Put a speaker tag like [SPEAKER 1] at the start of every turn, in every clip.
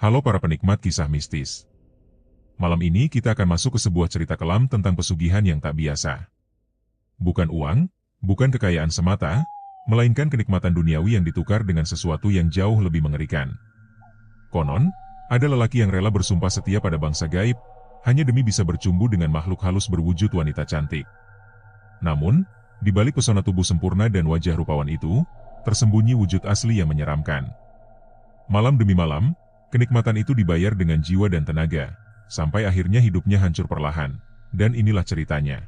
[SPEAKER 1] Halo para penikmat kisah mistis. Malam ini kita akan masuk ke sebuah cerita kelam tentang pesugihan yang tak biasa. Bukan uang, bukan kekayaan semata, melainkan kenikmatan duniawi yang ditukar dengan sesuatu yang jauh lebih mengerikan. Konon, ada lelaki yang rela bersumpah setia pada bangsa gaib, hanya demi bisa bercumbu dengan makhluk halus berwujud wanita cantik. Namun, di balik pesona tubuh sempurna dan wajah rupawan itu, tersembunyi wujud asli yang menyeramkan. Malam demi malam, kenikmatan itu dibayar dengan jiwa dan tenaga, sampai akhirnya hidupnya hancur perlahan. Dan inilah ceritanya.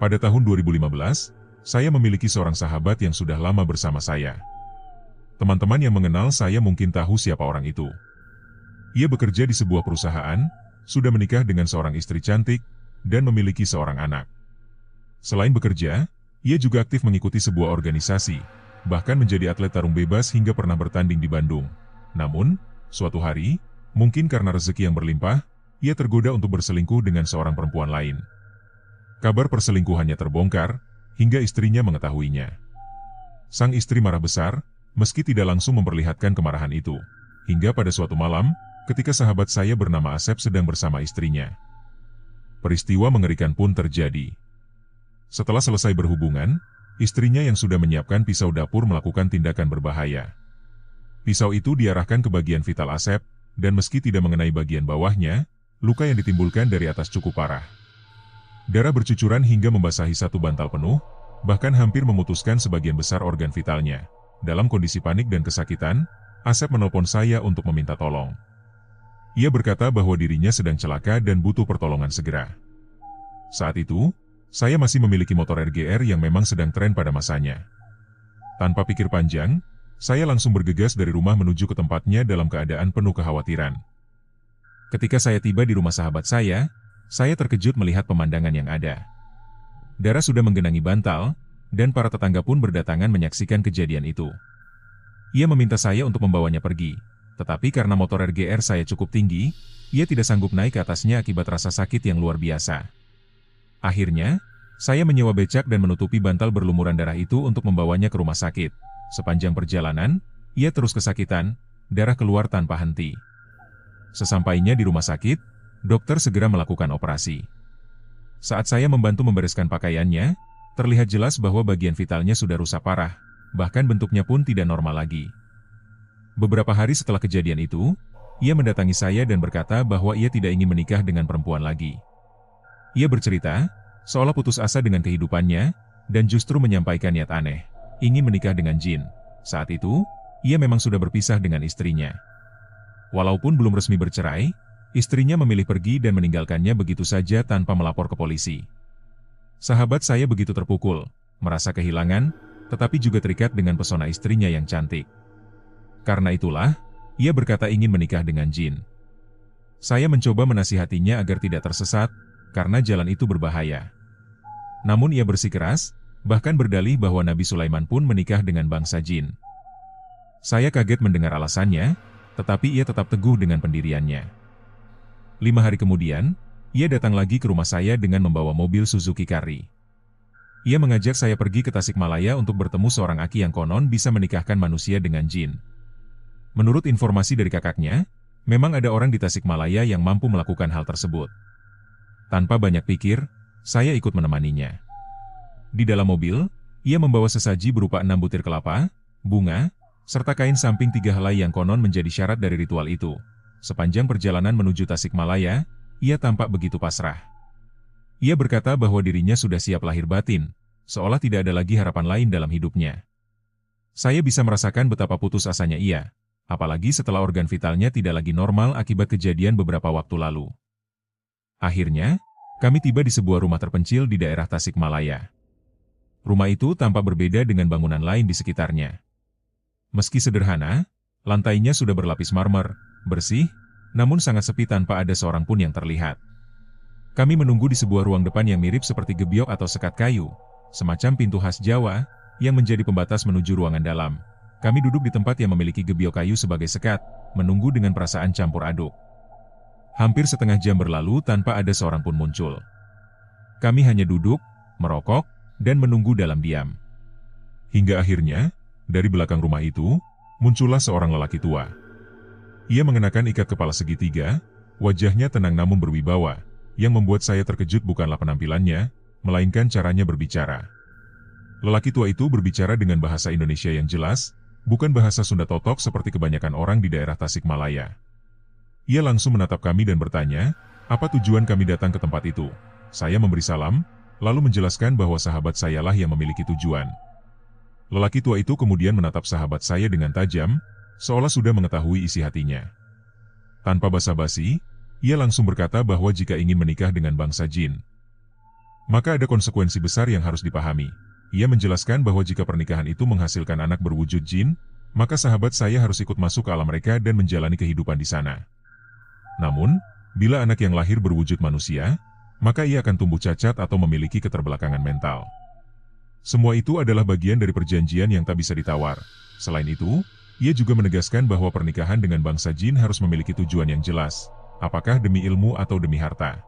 [SPEAKER 1] Pada tahun 2015, saya memiliki seorang sahabat yang sudah lama bersama saya. Teman-teman yang mengenal saya mungkin tahu siapa orang itu. Ia bekerja di sebuah perusahaan, sudah menikah dengan seorang istri cantik, dan memiliki seorang anak. Selain bekerja, ia juga aktif mengikuti sebuah organisasi, bahkan menjadi atlet tarung bebas hingga pernah bertanding di Bandung. Namun, suatu hari, mungkin karena rezeki yang berlimpah, ia tergoda untuk berselingkuh dengan seorang perempuan lain. Kabar perselingkuhannya terbongkar, hingga istrinya mengetahuinya. Sang istri marah besar, meski tidak langsung memperlihatkan kemarahan itu. Hingga pada suatu malam, ketika sahabat saya bernama Asep sedang bersama istrinya. Peristiwa mengerikan pun terjadi. Setelah selesai berhubungan, istrinya yang sudah menyiapkan pisau dapur melakukan tindakan berbahaya. Pisau itu diarahkan ke bagian vital Asep, dan meski tidak mengenai bagian bawahnya, luka yang ditimbulkan dari atas cukup parah. Darah bercucuran hingga membasahi satu bantal penuh, bahkan hampir memutuskan sebagian besar organ vitalnya. Dalam kondisi panik dan kesakitan, Asep menelpon saya untuk meminta tolong. Ia berkata bahwa dirinya sedang celaka dan butuh pertolongan segera. Saat itu, saya masih memiliki motor RGR yang memang sedang tren pada masanya. Tanpa pikir panjang, saya langsung bergegas dari rumah menuju ke tempatnya dalam keadaan penuh kekhawatiran. Ketika saya tiba di rumah sahabat saya terkejut melihat pemandangan yang ada. Darah sudah menggenangi bantal, dan para tetangga pun berdatangan menyaksikan kejadian itu. Ia meminta saya untuk membawanya pergi, tetapi karena motor RGR saya cukup tinggi, ia tidak sanggup naik ke atasnya akibat rasa sakit yang luar biasa. Akhirnya, saya menyewa becak dan menutupi bantal berlumuran darah itu untuk membawanya ke rumah sakit. Sepanjang perjalanan, ia terus kesakitan, darah keluar tanpa henti. Sesampainya di rumah sakit, dokter segera melakukan operasi. Saat saya membantu membereskan pakaiannya, terlihat jelas bahwa bagian vitalnya sudah rusak parah, bahkan bentuknya pun tidak normal lagi. Beberapa hari setelah kejadian itu, ia mendatangi saya dan berkata bahwa ia tidak ingin menikah dengan perempuan lagi. Ia bercerita, seolah putus asa dengan kehidupannya, dan justru menyampaikan niat aneh, ingin menikah dengan jin. Saat itu, ia memang sudah berpisah dengan istrinya. Walaupun belum resmi bercerai, istrinya memilih pergi dan meninggalkannya begitu saja tanpa melapor ke polisi. Sahabat saya begitu terpukul, merasa kehilangan, tetapi juga terikat dengan pesona istrinya yang cantik. Karena itulah, ia berkata ingin menikah dengan jin. Saya mencoba menasihatinya agar tidak tersesat, karena jalan itu berbahaya. Namun ia bersikeras, bahkan berdalih bahwa Nabi Sulaiman pun menikah dengan bangsa jin. Saya kaget mendengar alasannya, tetapi ia tetap teguh dengan pendiriannya. 5 hari kemudian, ia datang lagi ke rumah saya dengan membawa mobil Suzuki Carry. Ia mengajak saya pergi ke Tasikmalaya untuk bertemu seorang aki yang konon bisa menikahkan manusia dengan jin. Menurut informasi dari kakaknya, memang ada orang di Tasikmalaya yang mampu melakukan hal tersebut. Tanpa banyak pikir, saya ikut menemaninya. Di dalam mobil, ia membawa sesaji berupa 6 butir kelapa, bunga, serta kain samping 3 helai yang konon menjadi syarat dari ritual itu. Sepanjang perjalanan menuju Tasikmalaya, ia tampak begitu pasrah. Ia berkata bahwa dirinya sudah siap lahir batin, seolah tidak ada lagi harapan lain dalam hidupnya. Saya bisa merasakan betapa putus asanya ia, apalagi setelah organ vitalnya tidak lagi normal akibat kejadian beberapa waktu lalu. Akhirnya, kami tiba di sebuah rumah terpencil di daerah Tasikmalaya. Rumah itu tampak berbeda dengan bangunan lain di sekitarnya. Meski sederhana, lantainya sudah berlapis marmer, bersih, namun sangat sepi tanpa ada seorang pun yang terlihat. Kami menunggu di sebuah ruang depan yang mirip seperti gebyok atau sekat kayu, semacam pintu khas Jawa, yang menjadi pembatas menuju ruangan dalam. Kami duduk di tempat yang memiliki gebyok kayu sebagai sekat, menunggu dengan perasaan campur aduk. Hampir setengah jam berlalu tanpa ada seorang pun muncul. Kami hanya duduk, merokok, dan menunggu dalam diam. Hingga akhirnya, Dari belakang rumah itu, muncullah seorang lelaki tua. Ia mengenakan ikat kepala segitiga, wajahnya tenang namun berwibawa, yang membuat saya terkejut bukanlah penampilannya, melainkan caranya berbicara. Lelaki tua itu berbicara dengan bahasa Indonesia yang jelas, bukan bahasa Sunda totok seperti kebanyakan orang di daerah Tasikmalaya. Ia langsung menatap kami dan bertanya, apa tujuan kami datang ke tempat itu? Saya memberi salam, lalu menjelaskan bahwa sahabat sayalah yang memiliki tujuan. Lelaki tua itu kemudian menatap sahabat saya dengan tajam, seolah sudah mengetahui isi hatinya. Tanpa basa-basi, ia langsung berkata bahwa jika ingin menikah dengan bangsa jin, maka ada konsekuensi besar yang harus dipahami. Ia menjelaskan bahwa jika pernikahan itu menghasilkan anak berwujud jin, maka sahabat saya harus ikut masuk ke alam mereka dan menjalani kehidupan di sana. Namun, bila anak yang lahir berwujud manusia, maka ia akan tumbuh cacat atau memiliki keterbelakangan mental. Semua itu adalah bagian dari perjanjian yang tak bisa ditawar. Selain itu, ia juga menegaskan bahwa pernikahan dengan bangsa jin harus memiliki tujuan yang jelas, apakah demi ilmu atau demi harta.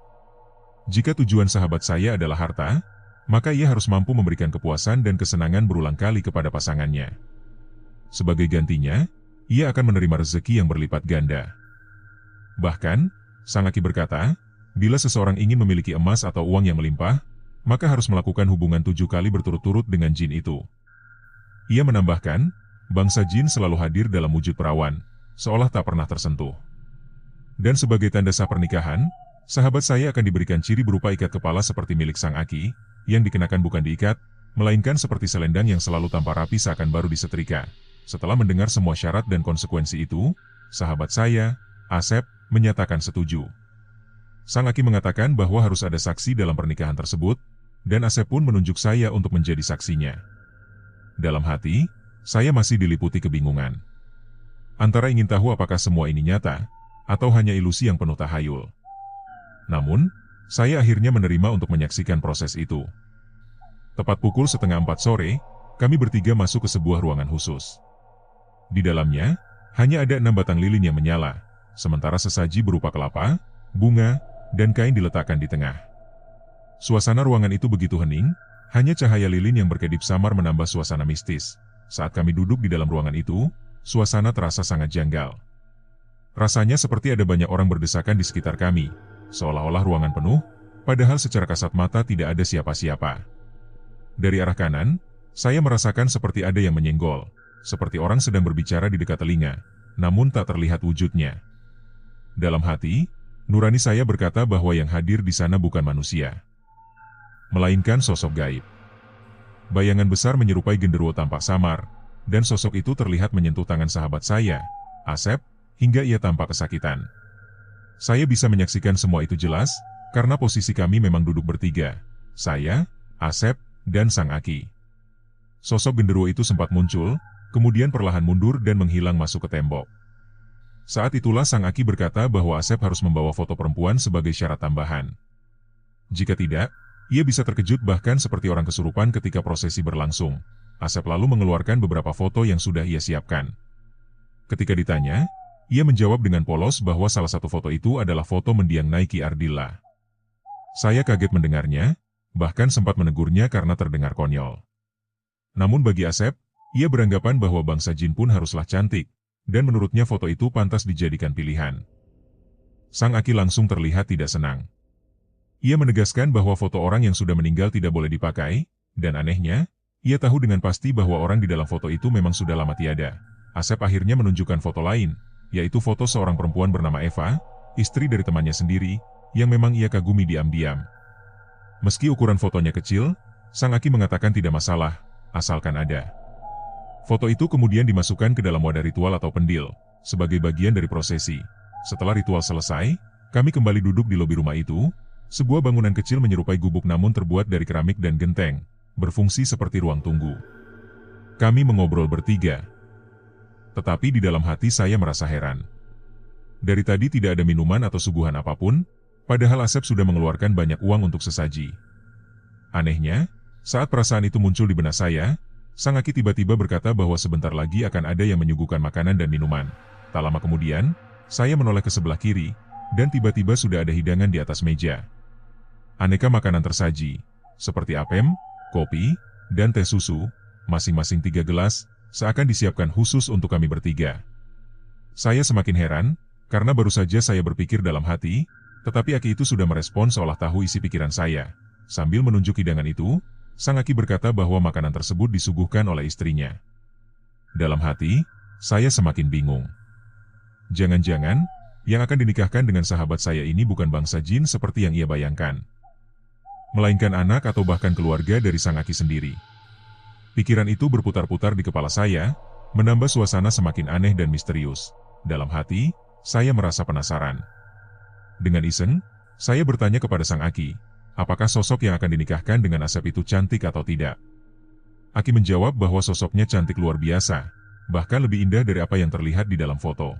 [SPEAKER 1] Jika tujuan sahabat saya adalah harta, maka ia harus mampu memberikan kepuasan dan kesenangan berulang kali kepada pasangannya. Sebagai gantinya, ia akan menerima rezeki yang berlipat ganda. Bahkan, Sang Aki berkata, bila seseorang ingin memiliki emas atau uang yang melimpah, maka harus melakukan hubungan 7 kali berturut-turut dengan jin itu. Ia menambahkan, bangsa jin selalu hadir dalam wujud perawan, seolah tak pernah tersentuh. Dan sebagai tanda sah pernikahan, sahabat saya akan diberikan ciri berupa ikat kepala seperti milik Sang Aki, yang dikenakan bukan diikat, melainkan seperti selendang yang selalu tampak rapi seakan baru disetrika. Setelah mendengar semua syarat dan konsekuensi itu, sahabat saya, Asep, menyatakan setuju. Sang Aki mengatakan bahwa harus ada saksi dalam pernikahan tersebut, dan Asep pun menunjuk saya untuk menjadi saksinya. Dalam hati, saya masih diliputi kebingungan. Antara ingin tahu apakah semua ini nyata, atau hanya ilusi yang penuh tahayul. Namun, saya akhirnya menerima untuk menyaksikan proses itu. Tepat pukul 3:30 sore, kami bertiga masuk ke sebuah ruangan khusus. Di dalamnya, hanya ada 6 batang lilin yang menyala, sementara sesaji berupa kelapa, bunga, dan kain diletakkan di tengah. Suasana ruangan itu begitu hening, hanya cahaya lilin yang berkedip samar menambah suasana mistis. Saat kami duduk di dalam ruangan itu, suasana terasa sangat janggal. Rasanya seperti ada banyak orang berdesakan di sekitar kami, seolah-olah ruangan penuh, padahal secara kasat mata tidak ada siapa-siapa. Dari arah kanan, saya merasakan seperti ada yang menyenggol, seperti orang sedang berbicara di dekat telinga, namun tak terlihat wujudnya. Dalam hati, nurani saya berkata bahwa yang hadir di sana bukan manusia, melainkan sosok gaib. Bayangan besar menyerupai genderuwo tampak samar, dan sosok itu terlihat menyentuh tangan sahabat saya, Asep, hingga ia tampak kesakitan. Saya bisa menyaksikan semua itu jelas, karena posisi kami memang duduk bertiga, saya, Asep, dan Sang Aki. Sosok genderuwo itu sempat muncul, kemudian perlahan mundur dan menghilang masuk ke tembok. Saat itulah Sang Aki berkata bahwa Asep harus membawa foto perempuan sebagai syarat tambahan. Jika tidak, ia bisa terkejut bahkan seperti orang kesurupan ketika prosesi berlangsung. Asep lalu mengeluarkan beberapa foto yang sudah ia siapkan. Ketika ditanya, ia menjawab dengan polos bahwa salah satu foto itu adalah foto mendiang Naiki Ardilla. Saya kaget mendengarnya, bahkan sempat menegurnya karena terdengar konyol. Namun bagi Asep, ia beranggapan bahwa bangsa jin pun haruslah cantik, dan menurutnya foto itu pantas dijadikan pilihan. Sang Aki langsung terlihat tidak senang. Ia menegaskan bahwa foto orang yang sudah meninggal tidak boleh dipakai, dan anehnya, ia tahu dengan pasti bahwa orang di dalam foto itu memang sudah lama tiada. Asep akhirnya menunjukkan foto lain, yaitu foto seorang perempuan bernama Eva, istri dari temannya sendiri, yang memang ia kagumi diam-diam. Meski ukuran fotonya kecil, Sang Aki mengatakan tidak masalah, asalkan ada. Foto itu kemudian dimasukkan ke dalam wadah ritual atau pendil, sebagai bagian dari prosesi. Setelah ritual selesai, kami kembali duduk di lobi rumah itu. Sebuah bangunan kecil menyerupai gubuk namun terbuat dari keramik dan genteng, berfungsi seperti ruang tunggu. Kami mengobrol bertiga. Tetapi di dalam hati saya merasa heran. Dari tadi tidak ada minuman atau suguhan apapun, padahal Asep sudah mengeluarkan banyak uang untuk sesaji. Anehnya, saat perasaan itu muncul di benak saya, Sang Aki tiba-tiba berkata bahwa sebentar lagi akan ada yang menyuguhkan makanan dan minuman. Tak lama kemudian, saya menoleh ke sebelah kiri, dan tiba-tiba sudah ada hidangan di atas meja. Aneka makanan tersaji, seperti apem, kopi, dan teh susu, masing-masing 3 gelas, seakan disiapkan khusus untuk kami bertiga. Saya semakin heran, karena baru saja saya berpikir dalam hati, tetapi Aki itu sudah merespon seolah tahu isi pikiran saya. Sambil menunjuk hidangan itu, sang Aki berkata bahwa makanan tersebut disuguhkan oleh istrinya. Dalam hati, saya semakin bingung. Jangan-jangan, yang akan dinikahkan dengan sahabat saya ini bukan bangsa jin seperti yang ia bayangkan, melainkan anak atau bahkan keluarga dari sang Aki sendiri. Pikiran itu berputar-putar di kepala saya, menambah suasana semakin aneh dan misterius. Dalam hati, saya merasa penasaran. Dengan iseng, saya bertanya kepada sang Aki, apakah sosok yang akan dinikahkan dengan Asep itu cantik atau tidak. Aki menjawab bahwa sosoknya cantik luar biasa, bahkan lebih indah dari apa yang terlihat di dalam foto.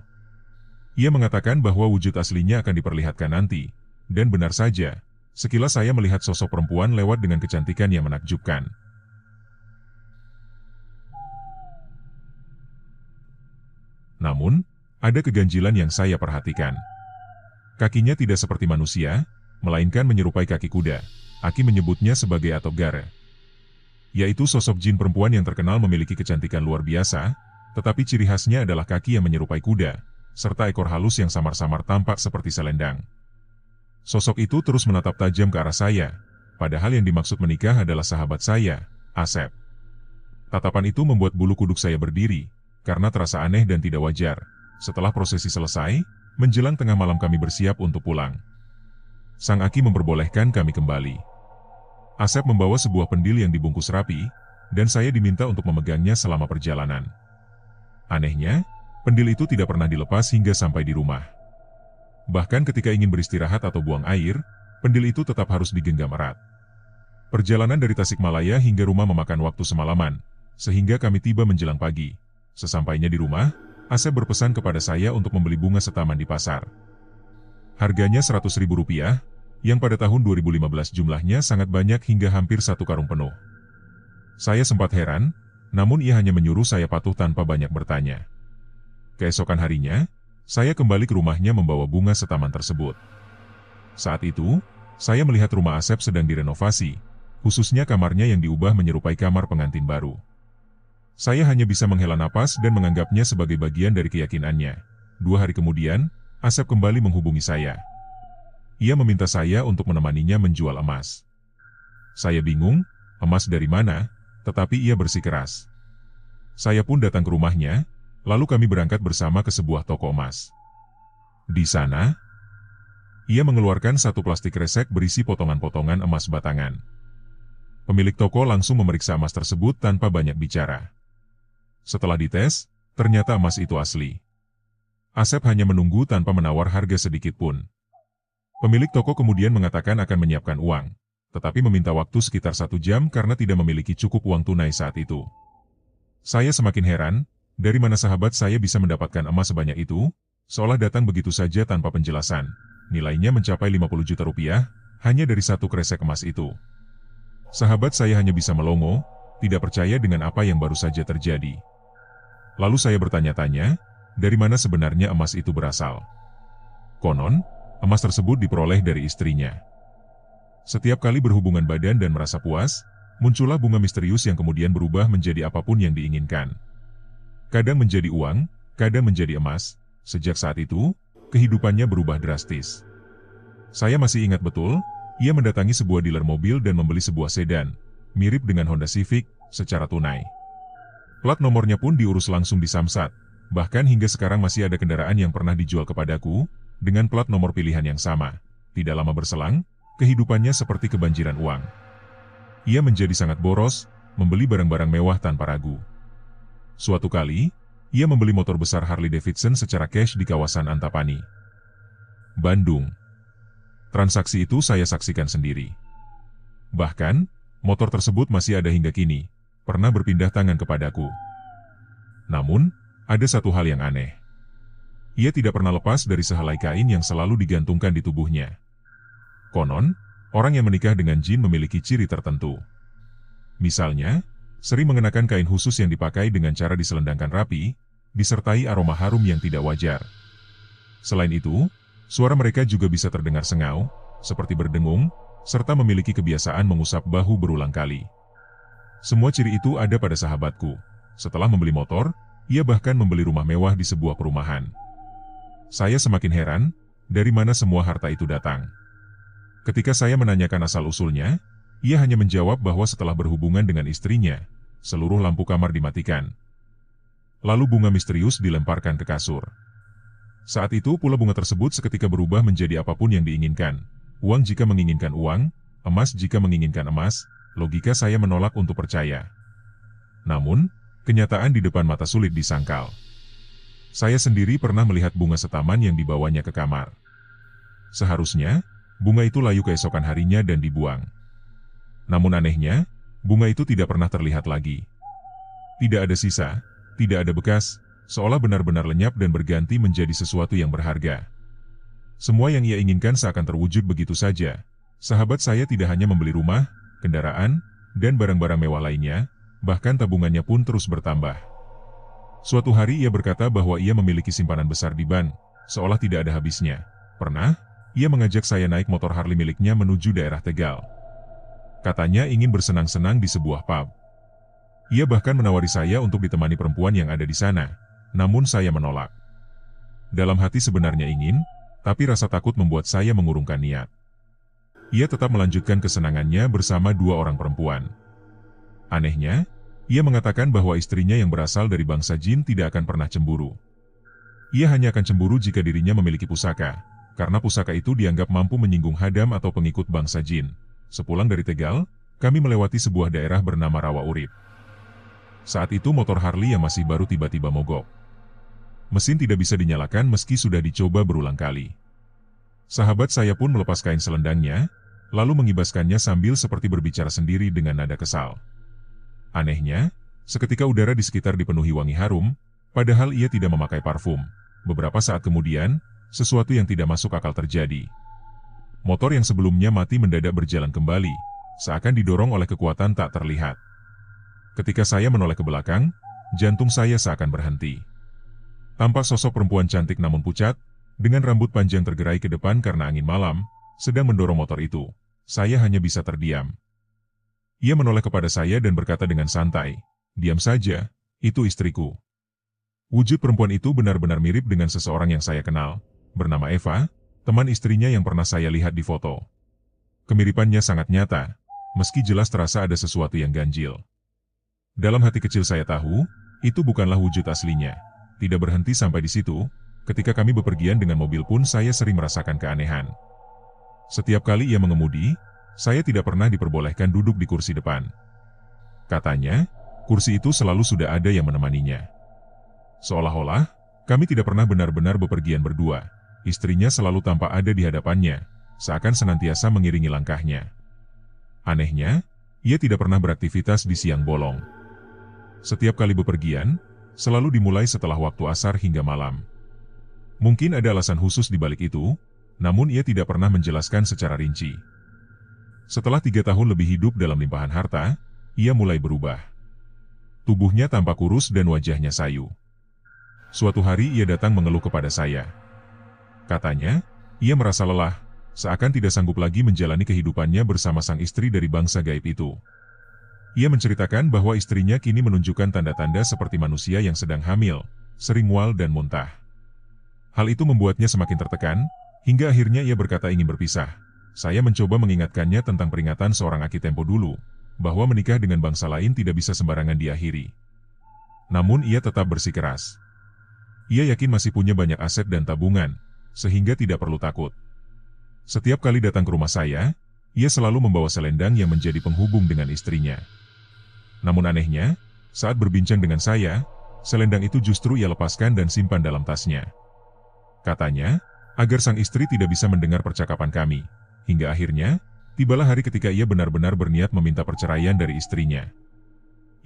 [SPEAKER 1] Ia mengatakan bahwa wujud aslinya akan diperlihatkan nanti, dan benar saja, sekilas saya melihat sosok perempuan lewat dengan kecantikan yang menakjubkan. Namun, ada keganjilan yang saya perhatikan. Kakinya tidak seperti manusia, melainkan menyerupai kaki kuda. Aki menyebutnya sebagai atogara, yaitu sosok jin perempuan yang terkenal memiliki kecantikan luar biasa, tetapi ciri khasnya adalah kaki yang menyerupai kuda, serta ekor halus yang samar-samar tampak seperti selendang. Sosok itu terus menatap tajam ke arah saya, padahal yang dimaksud menikah adalah sahabat saya, Asep. Tatapan itu membuat bulu kuduk saya berdiri, karena terasa aneh dan tidak wajar. Setelah prosesi selesai, menjelang tengah malam kami bersiap untuk pulang. Sang Aki memperbolehkan kami kembali. Asep membawa sebuah pendil yang dibungkus rapi, dan saya diminta untuk memegangnya selama perjalanan. Anehnya, pendil itu tidak pernah dilepas hingga sampai di rumah. Bahkan ketika ingin beristirahat atau buang air, pendil itu tetap harus digenggam erat. Perjalanan dari Tasikmalaya hingga rumah memakan waktu semalaman, sehingga kami tiba menjelang pagi. Sesampainya di rumah, Asep berpesan kepada saya untuk membeli bunga setaman di pasar. Harganya Rp100.000, yang pada tahun 2015 jumlahnya sangat banyak hingga hampir 1 karung penuh. Saya sempat heran, namun ia hanya menyuruh saya patuh tanpa banyak bertanya. Keesokan harinya, saya kembali ke rumahnya membawa bunga setaman tersebut. Saat itu, saya melihat rumah Asep sedang direnovasi, khususnya kamarnya yang diubah menyerupai kamar pengantin baru. Saya hanya bisa menghela napas dan menganggapnya sebagai bagian dari keyakinannya. 2 hari kemudian, Asep kembali menghubungi saya. Ia meminta saya untuk menemaninya menjual emas. Saya bingung, emas dari mana, tetapi ia bersikeras. Saya pun datang ke rumahnya, lalu kami berangkat bersama ke sebuah toko emas. Di sana, ia mengeluarkan satu plastik kresek berisi potongan-potongan emas batangan. Pemilik toko langsung memeriksa emas tersebut tanpa banyak bicara. Setelah dites, ternyata emas itu asli. Asep hanya menunggu tanpa menawar harga sedikit pun. Pemilik toko kemudian mengatakan akan menyiapkan uang, tetapi meminta waktu sekitar 1 jam karena tidak memiliki cukup uang tunai saat itu. Saya semakin heran, dari mana sahabat saya bisa mendapatkan emas sebanyak itu, seolah datang begitu saja tanpa penjelasan. Nilainya mencapai 50 juta rupiah, hanya dari satu kresek emas itu. Sahabat saya hanya bisa melongo, tidak percaya dengan apa yang baru saja terjadi. Lalu saya bertanya-tanya, dari mana sebenarnya emas itu berasal? Konon, emas tersebut diperoleh dari istrinya. Setiap kali berhubungan badan dan merasa puas, muncullah bunga misterius yang kemudian berubah menjadi apapun yang diinginkan. Kadang menjadi uang, kadang menjadi emas. Sejak saat itu, kehidupannya berubah drastis. Saya masih ingat betul, ia mendatangi sebuah dealer mobil dan membeli sebuah sedan, mirip dengan Honda Civic, secara tunai. Plat nomornya pun diurus langsung di Samsat, bahkan hingga sekarang masih ada kendaraan yang pernah dijual kepadaku, dengan plat nomor pilihan yang sama. Tidak lama berselang, kehidupannya seperti kebanjiran uang. Ia menjadi sangat boros, membeli barang-barang mewah tanpa ragu. Suatu kali, ia membeli motor besar Harley Davidson secara cash di kawasan Antapani, Bandung. Transaksi itu saya saksikan sendiri. Bahkan, motor tersebut masih ada hingga kini, pernah berpindah tangan kepadaku. Namun, ada satu hal yang aneh. Ia tidak pernah lepas dari sehelai kain yang selalu digantungkan di tubuhnya. Konon, orang yang menikah dengan jin memiliki ciri tertentu. Misalnya, sering mengenakan kain khusus yang dipakai dengan cara diselendangkan rapi, disertai aroma harum yang tidak wajar. Selain itu, suara mereka juga bisa terdengar sengau, seperti berdengung, serta memiliki kebiasaan mengusap bahu berulang kali. Semua ciri itu ada pada sahabatku, Setelah membeli motor, ia bahkan membeli rumah mewah di sebuah perumahan. Saya semakin heran, dari mana semua harta itu datang. Ketika saya menanyakan asal-usulnya, ia hanya menjawab bahwa setelah berhubungan dengan istrinya, seluruh lampu kamar dimatikan. Lalu bunga misterius dilemparkan ke kasur. Saat itu pula bunga tersebut seketika berubah menjadi apapun yang diinginkan. Uang jika menginginkan uang, emas jika menginginkan emas. Logika saya menolak untuk percaya. Namun, kenyataan di depan mata sulit disangkal. Saya sendiri pernah melihat bunga setaman yang dibawanya ke kamar. Seharusnya, bunga itu layu keesokan harinya dan dibuang. Namun anehnya, bunga itu tidak pernah terlihat lagi. Tidak ada sisa, tidak ada bekas, seolah benar-benar lenyap dan berganti menjadi sesuatu yang berharga. Semua yang ia inginkan seakan terwujud begitu saja. Sahabat saya tidak hanya membeli rumah, kendaraan, dan barang-barang mewah lainnya, bahkan tabungannya pun terus bertambah. Suatu hari ia berkata bahwa ia memiliki simpanan besar di bank, seolah tidak ada habisnya. Pernah, ia mengajak saya naik motor Harley miliknya menuju daerah Tegal. Katanya ingin bersenang-senang di sebuah pub. Ia bahkan menawari saya untuk ditemani perempuan yang ada di sana, namun saya menolak. Dalam hati sebenarnya ingin, tapi rasa takut membuat saya mengurungkan niat. Ia tetap melanjutkan kesenangannya bersama dua orang perempuan. Anehnya, ia mengatakan bahwa istrinya yang berasal dari bangsa jin tidak akan pernah cemburu. Ia hanya akan cemburu jika dirinya memiliki pusaka, karena pusaka itu dianggap mampu menyinggung hadam atau pengikut bangsa jin. Sepulang dari Tegal, kami melewati sebuah daerah bernama Rawa Urip. Saat itu motor Harley yang masih baru tiba-tiba mogok. Mesin tidak bisa dinyalakan meski sudah dicoba berulang kali. Sahabat saya pun melepas kain selendangnya, lalu mengibaskannya sambil seperti berbicara sendiri dengan nada kesal. Anehnya, seketika udara di sekitar dipenuhi wangi harum, padahal ia tidak memakai parfum. Beberapa saat kemudian, sesuatu yang tidak masuk akal terjadi. Motor yang sebelumnya mati mendadak berjalan kembali, seakan didorong oleh kekuatan tak terlihat. Ketika saya menoleh ke belakang, jantung saya seakan berhenti. Tampak sosok perempuan cantik namun pucat, dengan rambut panjang tergerai ke depan karena angin malam, sedang mendorong motor itu. Saya hanya bisa terdiam. Ia menoleh kepada saya dan berkata dengan santai, "Diam saja, itu istriku." Wujud perempuan itu benar-benar mirip dengan seseorang yang saya kenal, bernama Eva, teman istrinya yang pernah saya lihat di foto. Kemiripannya sangat nyata, meski jelas terasa ada sesuatu yang ganjil. Dalam hati kecil saya tahu, itu bukanlah wujud aslinya. Tidak berhenti sampai di situ, ketika kami bepergian dengan mobil pun saya sering merasakan keanehan. Setiap kali ia mengemudi, saya tidak pernah diperbolehkan duduk di kursi depan. Katanya, kursi itu selalu sudah ada yang menemaninya. Seolah-olah, kami tidak pernah benar-benar bepergian berdua. Istrinya selalu tampak ada di hadapannya, seakan senantiasa mengiringi langkahnya. Anehnya, ia tidak pernah beraktivitas di siang bolong. Setiap kali bepergian, selalu dimulai setelah waktu asar hingga malam. Mungkin ada alasan khusus di balik itu, namun ia tidak pernah menjelaskan secara rinci. Setelah 3 tahun lebih hidup dalam limpahan harta, ia mulai berubah. Tubuhnya tampak kurus dan wajahnya sayu. Suatu hari ia datang mengeluh kepada saya. Katanya, ia merasa lelah, seakan tidak sanggup lagi menjalani kehidupannya bersama sang istri dari bangsa gaib itu. Ia menceritakan bahwa istrinya kini menunjukkan tanda-tanda seperti manusia yang sedang hamil, sering mual dan muntah. Hal itu membuatnya semakin tertekan, hingga akhirnya ia berkata ingin berpisah. Saya mencoba mengingatkannya tentang peringatan seorang aki tempo dulu, bahwa menikah dengan bangsa lain tidak bisa sembarangan diakhiri. Namun ia tetap bersikeras. Ia yakin masih punya banyak aset dan tabungan, sehingga tidak perlu takut. Setiap kali datang ke rumah saya, ia selalu membawa selendang yang menjadi penghubung dengan istrinya. Namun anehnya, saat berbincang dengan saya, selendang itu justru ia lepaskan dan simpan dalam tasnya. Katanya, agar sang istri tidak bisa mendengar percakapan kami, hingga akhirnya, tibalah hari ketika ia benar-benar berniat meminta perceraian dari istrinya.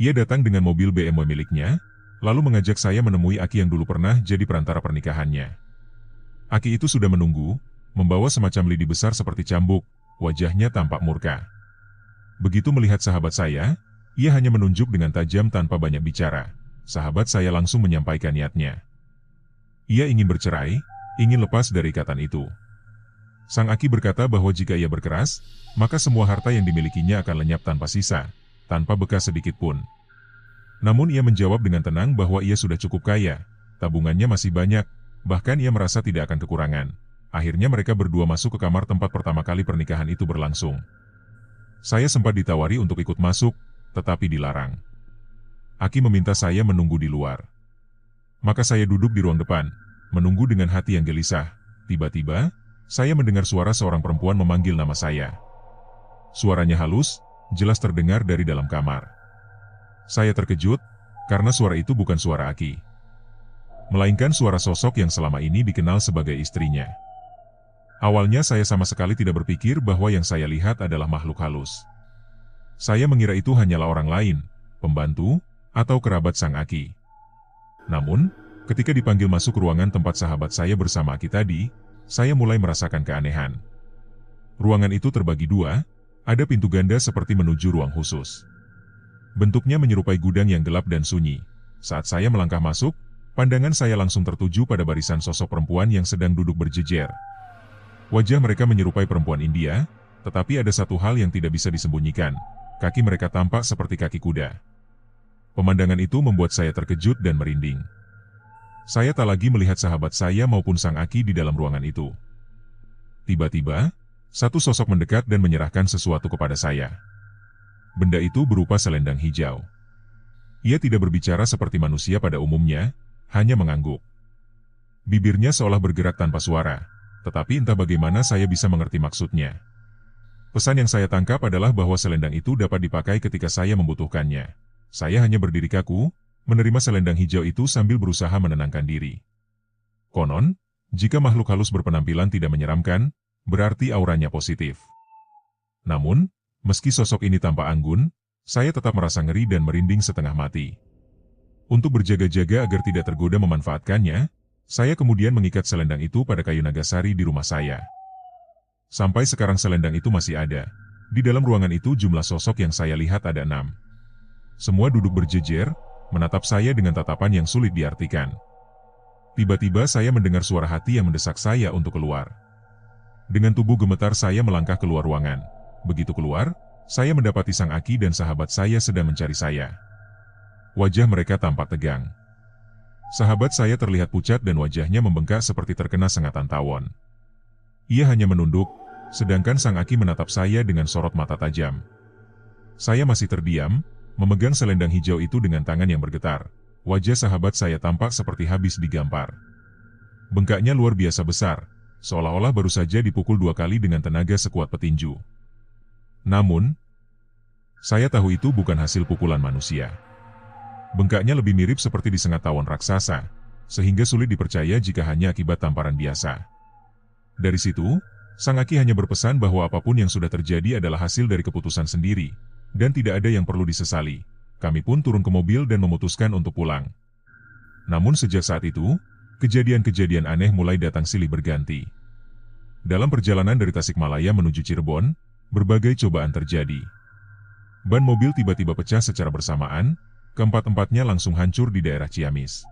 [SPEAKER 1] Ia datang dengan mobil BMW miliknya, lalu mengajak saya menemui Aki yang dulu pernah jadi perantara pernikahannya. Aki itu sudah menunggu, membawa semacam lidi besar seperti cambuk, wajahnya tampak murka. Begitu melihat sahabat saya, ia hanya menunjuk dengan tajam tanpa banyak bicara. Sahabat saya langsung menyampaikan niatnya. Ia ingin bercerai, ingin lepas dari ikatan itu. Sang Aki berkata bahwa jika ia berkeras, maka semua harta yang dimilikinya akan lenyap tanpa sisa, tanpa bekas sedikit pun. Namun ia menjawab dengan tenang bahwa ia sudah cukup kaya, tabungannya masih banyak, bahkan ia merasa tidak akan kekurangan. Akhirnya mereka berdua masuk ke kamar tempat pertama kali pernikahan itu berlangsung. Saya sempat ditawari untuk ikut masuk, tetapi dilarang. Aki meminta saya menunggu di luar. Maka saya duduk di ruang depan, menunggu dengan hati yang gelisah. Tiba-tiba, saya mendengar suara seorang perempuan memanggil nama saya. Suaranya halus, jelas terdengar dari dalam kamar. Saya terkejut, karena suara itu bukan suara Aki, melainkan suara sosok yang selama ini dikenal sebagai istrinya. Awalnya saya sama sekali tidak berpikir bahwa yang saya lihat adalah makhluk halus. Saya mengira itu hanyalah orang lain, pembantu, atau kerabat sang Aki. Namun, ketika dipanggil masuk ruangan tempat sahabat saya bersama Aki tadi, saya mulai merasakan keanehan. Ruangan itu terbagi dua, ada pintu ganda seperti menuju ruang khusus. Bentuknya menyerupai gudang yang gelap dan sunyi. Saat saya melangkah masuk, pandangan saya langsung tertuju pada barisan sosok perempuan yang sedang duduk berjejer. Wajah mereka menyerupai perempuan India, tetapi ada satu hal yang tidak bisa disembunyikan. Kaki mereka tampak seperti kaki kuda. Pemandangan itu membuat saya terkejut dan merinding. Saya tak lagi melihat sahabat saya maupun sang Aki di dalam ruangan itu. Tiba-tiba, satu sosok mendekat dan menyerahkan sesuatu kepada saya. Benda itu berupa selendang hijau. Ia tidak berbicara seperti manusia pada umumnya, hanya mengangguk. Bibirnya seolah bergerak tanpa suara, tetapi entah bagaimana saya bisa mengerti maksudnya. Pesan yang saya tangkap adalah bahwa selendang itu dapat dipakai ketika saya membutuhkannya. Saya hanya berdiri kaku, menerima selendang hijau itu sambil berusaha menenangkan diri. Konon, jika makhluk halus berpenampilan tidak menyeramkan, berarti auranya positif. Namun, meski sosok ini tampak anggun, saya tetap merasa ngeri dan merinding setengah mati. Untuk berjaga-jaga agar tidak tergoda memanfaatkannya, saya kemudian mengikat selendang itu pada kayu nagasari di rumah saya. Sampai sekarang selendang itu masih ada. Di dalam ruangan itu jumlah sosok yang saya lihat ada 6. Semua duduk berjejer, menatap saya dengan tatapan yang sulit diartikan. Tiba-tiba saya mendengar suara hati yang mendesak saya untuk keluar. Dengan tubuh gemetar saya melangkah keluar ruangan. Begitu keluar, saya mendapati sang Aki dan sahabat saya sedang mencari saya. Wajah mereka tampak tegang. Sahabat saya terlihat pucat dan wajahnya membengkak seperti terkena sengatan tawon. Ia hanya menunduk, sedangkan sang Aki menatap saya dengan sorot mata tajam. Saya masih terdiam, memegang selendang hijau itu dengan tangan yang bergetar. Wajah sahabat saya tampak seperti habis digampar. Bengkaknya luar biasa besar, seolah-olah baru saja dipukul 2 kali dengan tenaga sekuat petinju. Namun, saya tahu itu bukan hasil pukulan manusia. Bengkaknya lebih mirip seperti disengat tawon raksasa, sehingga sulit dipercaya jika hanya akibat tamparan biasa. Dari situ, sang Aki hanya berpesan bahwa apapun yang sudah terjadi adalah hasil dari keputusan sendiri, dan tidak ada yang perlu disesali. Kami pun turun ke mobil dan memutuskan untuk pulang. Namun sejak saat itu, kejadian-kejadian aneh mulai datang silih berganti. Dalam perjalanan dari Tasikmalaya menuju Cirebon, berbagai cobaan terjadi. Ban mobil tiba-tiba pecah secara bersamaan, keempat-empatnya langsung hancur di daerah Ciamis.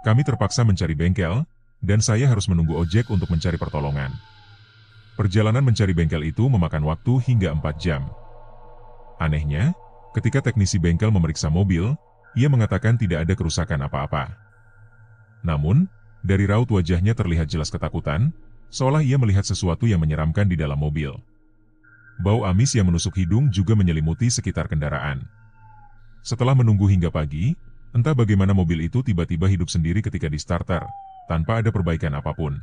[SPEAKER 1] Kami terpaksa mencari bengkel, dan saya harus menunggu ojek untuk mencari pertolongan. Perjalanan mencari bengkel itu memakan waktu hingga 4 jam. Anehnya, ketika teknisi bengkel memeriksa mobil, ia mengatakan tidak ada kerusakan apa-apa. Namun, dari raut wajahnya terlihat jelas ketakutan, seolah ia melihat sesuatu yang menyeramkan di dalam mobil. Bau amis yang menusuk hidung juga menyelimuti sekitar kendaraan. Setelah menunggu hingga pagi, entah bagaimana mobil itu tiba-tiba hidup sendiri ketika di-starter, tanpa ada perbaikan apapun.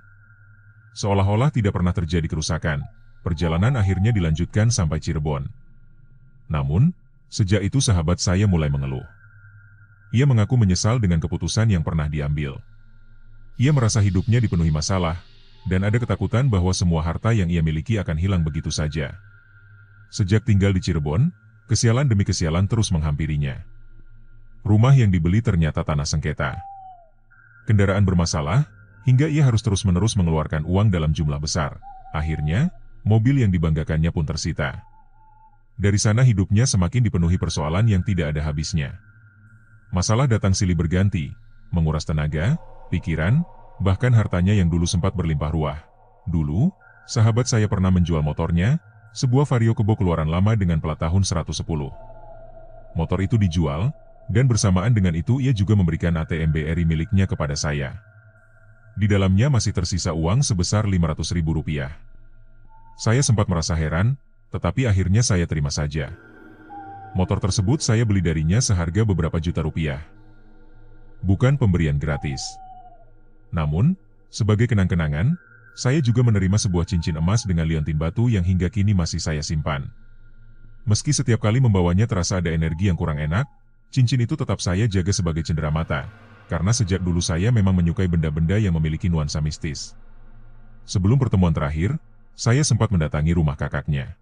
[SPEAKER 1] Seolah-olah tidak pernah terjadi kerusakan, perjalanan akhirnya dilanjutkan sampai Cirebon. Namun, sejak itu sahabat saya mulai mengeluh. Ia mengaku menyesal dengan keputusan yang pernah diambil. Ia merasa hidupnya dipenuhi masalah, dan ada ketakutan bahwa semua harta yang ia miliki akan hilang begitu saja. Sejak tinggal di Cirebon, kesialan demi kesialan terus menghampirinya. Rumah yang dibeli ternyata tanah sengketa. Kendaraan bermasalah, hingga ia harus terus-menerus mengeluarkan uang dalam jumlah besar. Akhirnya, mobil yang dibanggakannya pun tersita. Dari sana hidupnya semakin dipenuhi persoalan yang tidak ada habisnya. Masalah datang silih berganti, menguras tenaga, pikiran, bahkan hartanya yang dulu sempat berlimpah ruah. Dulu, sahabat saya pernah menjual motornya, sebuah Vario Kebo keluaran lama dengan plat tahun 110. Motor itu dijual, Dan bersamaan dengan itu ia juga memberikan ATM BRI miliknya kepada saya. Di dalamnya masih tersisa uang sebesar Rp500.000. Saya sempat merasa heran, tetapi akhirnya saya terima saja. Motor tersebut saya beli darinya seharga beberapa juta rupiah. Bukan pemberian gratis. Namun, sebagai kenang-kenangan, saya juga menerima sebuah cincin emas dengan liontin batu yang hingga kini masih saya simpan. Meski setiap kali membawanya terasa ada energi yang kurang enak, cincin itu tetap saya jaga sebagai cenderamata, karena sejak dulu saya memang menyukai benda-benda yang memiliki nuansa mistis. Sebelum pertemuan terakhir, saya sempat mendatangi rumah kakaknya.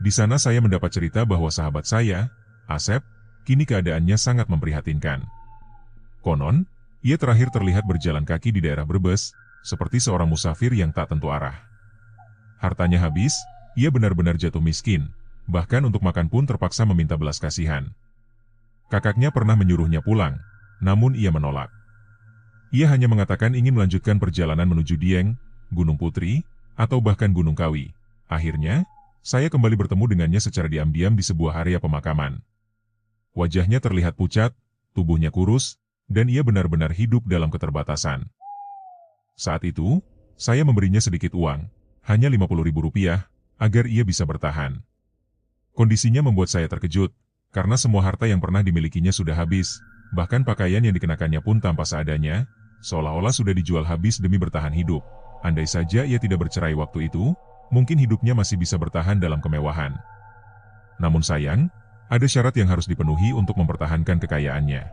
[SPEAKER 1] Di sana saya mendapat cerita bahwa sahabat saya, Asep, kini keadaannya sangat memprihatinkan. Konon, ia terakhir terlihat berjalan kaki di daerah Brebes, seperti seorang musafir yang tak tentu arah. Hartanya habis, ia benar-benar jatuh miskin, bahkan untuk makan pun terpaksa meminta belas kasihan. Kakaknya pernah menyuruhnya pulang, namun ia menolak. Ia hanya mengatakan ingin melanjutkan perjalanan menuju Dieng, Gunung Putri, atau bahkan Gunung Kawi. Akhirnya, saya kembali bertemu dengannya secara diam-diam di sebuah area pemakaman. Wajahnya terlihat pucat, tubuhnya kurus, dan ia benar-benar hidup dalam keterbatasan. Saat itu, saya memberinya sedikit uang, hanya Rp50.000, agar ia bisa bertahan. Kondisinya membuat saya terkejut, karena semua harta yang pernah dimilikinya sudah habis, bahkan pakaian yang dikenakannya pun tanpa seadanya, seolah-olah sudah dijual habis demi bertahan hidup. Andai saja ia tidak bercerai waktu itu, mungkin hidupnya masih bisa bertahan dalam kemewahan. Namun sayang, ada syarat yang harus dipenuhi untuk mempertahankan kekayaannya.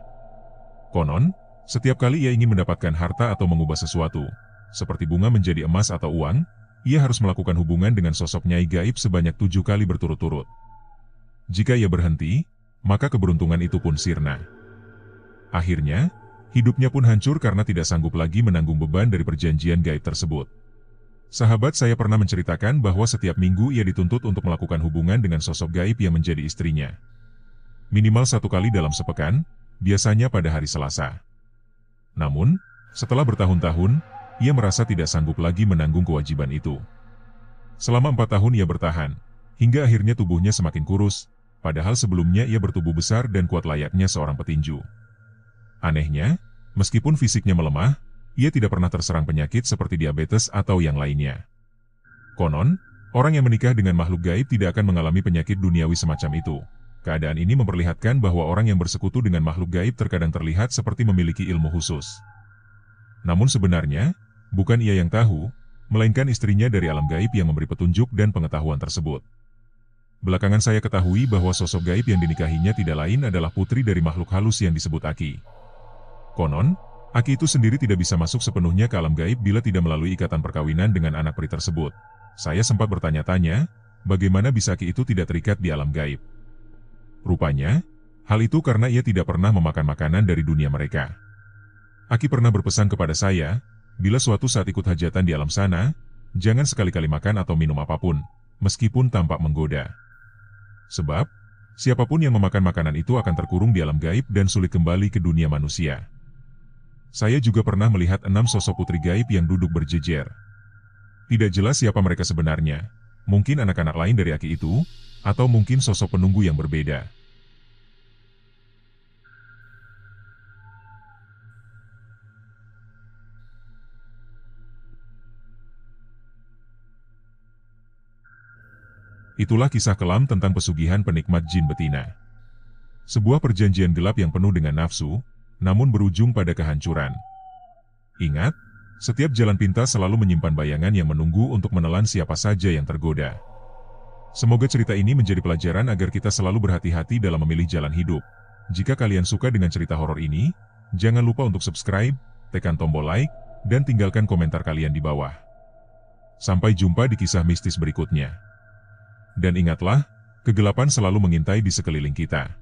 [SPEAKER 1] Konon, setiap kali ia ingin mendapatkan harta atau mengubah sesuatu, seperti bunga menjadi emas atau uang, ia harus melakukan hubungan dengan sosok Nyai gaib sebanyak 7 kali berturut-turut. Jika ia berhenti, maka keberuntungan itu pun sirna. Akhirnya, hidupnya pun hancur karena tidak sanggup lagi menanggung beban dari perjanjian gaib tersebut. Sahabat saya pernah menceritakan bahwa setiap minggu ia dituntut untuk melakukan hubungan dengan sosok gaib yang menjadi istrinya. Minimal 1 kali dalam sepekan, biasanya pada hari Selasa. Namun, setelah bertahun-tahun, ia merasa tidak sanggup lagi menanggung kewajiban itu. Selama 4 tahun ia bertahan, hingga akhirnya tubuhnya semakin kurus, padahal sebelumnya ia bertubuh besar dan kuat layaknya seorang petinju. Anehnya, meskipun fisiknya melemah, ia tidak pernah terserang penyakit seperti diabetes atau yang lainnya. Konon, orang yang menikah dengan makhluk gaib tidak akan mengalami penyakit duniawi semacam itu. Keadaan ini memperlihatkan bahwa orang yang bersekutu dengan makhluk gaib terkadang terlihat seperti memiliki ilmu khusus. Namun sebenarnya, bukan ia yang tahu, melainkan istrinya dari alam gaib yang memberi petunjuk dan pengetahuan tersebut. Belakangan saya ketahui bahwa sosok gaib yang dinikahinya tidak lain adalah putri dari makhluk halus yang disebut Aki. Konon, Aki itu sendiri tidak bisa masuk sepenuhnya ke alam gaib bila tidak melalui ikatan perkawinan dengan anak peri tersebut. Saya sempat bertanya-tanya, bagaimana bisa Aki itu tidak terikat di alam gaib. Rupanya, hal itu karena ia tidak pernah memakan makanan dari dunia mereka. Aki pernah berpesan kepada saya, bila suatu saat ikut hajatan di alam sana, jangan sekali-kali makan atau minum apapun, meskipun tampak menggoda. Sebab, siapapun yang memakan makanan itu akan terkurung di alam gaib dan sulit kembali ke dunia manusia. Saya juga pernah melihat 6 sosok putri gaib yang duduk berjejer. Tidak jelas siapa mereka sebenarnya, mungkin anak-anak lain dari Aki itu, atau mungkin sosok penunggu yang berbeda. Itulah kisah kelam tentang pesugihan penikmat jin betina. Sebuah perjanjian gelap yang penuh dengan nafsu, namun berujung pada kehancuran. Ingat, setiap jalan pintas selalu menyimpan bayangan yang menunggu untuk menelan siapa saja yang tergoda. Semoga cerita ini menjadi pelajaran agar kita selalu berhati-hati dalam memilih jalan hidup. Jika kalian suka dengan cerita horor ini, jangan lupa untuk subscribe, tekan tombol like, dan tinggalkan komentar kalian di bawah. Sampai jumpa di kisah mistis berikutnya. Dan ingatlah, kegelapan selalu mengintai di sekeliling kita.